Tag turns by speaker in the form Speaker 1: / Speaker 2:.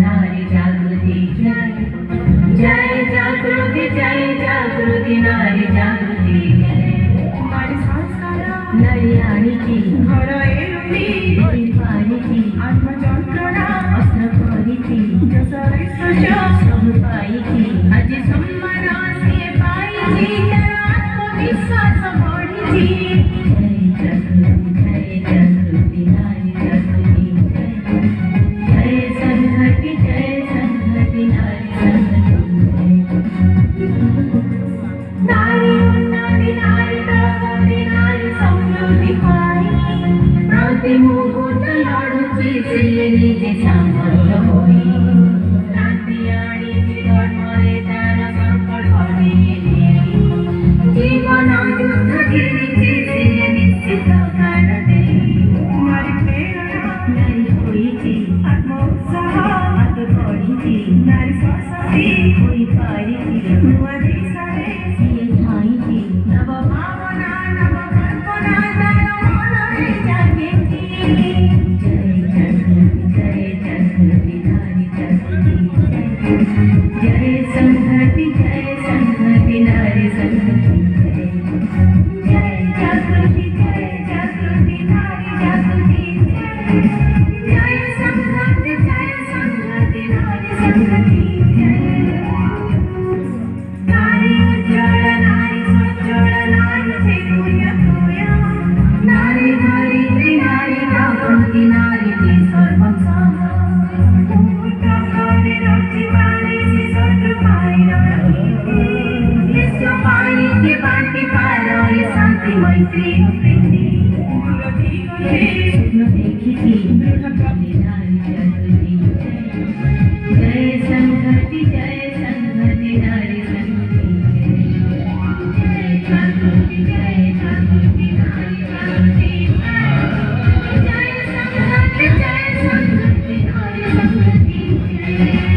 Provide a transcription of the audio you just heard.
Speaker 1: नारी जागृति जय जय जागृति नारी जागृति
Speaker 2: नारी संस्कार
Speaker 1: नारी आणीची
Speaker 2: घर एरुणी
Speaker 1: पाणीची
Speaker 2: आत्मयंत्रणा
Speaker 1: अस्त्र परिची
Speaker 2: सब
Speaker 1: पाईची
Speaker 2: आजी सम्मानासी पाईची तर आत्मविश्वास बढीची
Speaker 1: जय जागृती नारी जागृती जय संघटी नारी संघटी
Speaker 2: नारी उन्नती नारी प्रगती नारी समृद्धी पाई
Speaker 1: प्रतिमुहूर्त लढूची श्रीनिधी सामर्थ्य होई
Speaker 2: क्रांती आणि चिघळणारे त्याला संकट पडली
Speaker 1: जीवन युद्ध गिरीची श्रीनिधी करते
Speaker 2: नारी प्रेरणा
Speaker 1: नारी होईची
Speaker 2: आत्मोत्साह
Speaker 1: आत्मबळीची
Speaker 2: नारी स्वसती
Speaker 1: होई पारीची
Speaker 2: नवदिसारे
Speaker 1: सिय ठाईची
Speaker 2: नवभावना नवकल्पना नवमनरे जागेची
Speaker 1: जय जागृती नारी जागृती जय संघटी नारी संघटी
Speaker 2: जय जागृती नारी जागृती जय संघटी नारी संघटी नारी उज्ज्वल नारी स्वच्छळ नारी चैतन्य होया
Speaker 1: नारी धरित्री नारी जागृती नारी ती सर्वं सामा
Speaker 2: मुहूर्ताकडे रची पाण्याची सद्रुपाई
Speaker 1: यस्य पाणीची बाटी पारळी शांती मैत्री प्रीती स्वप्न देखीची दृढ नारी जागृती जय संघटी नारी संघटी जय जागृती नारी जागृती
Speaker 2: जय संघटी नारी संघटी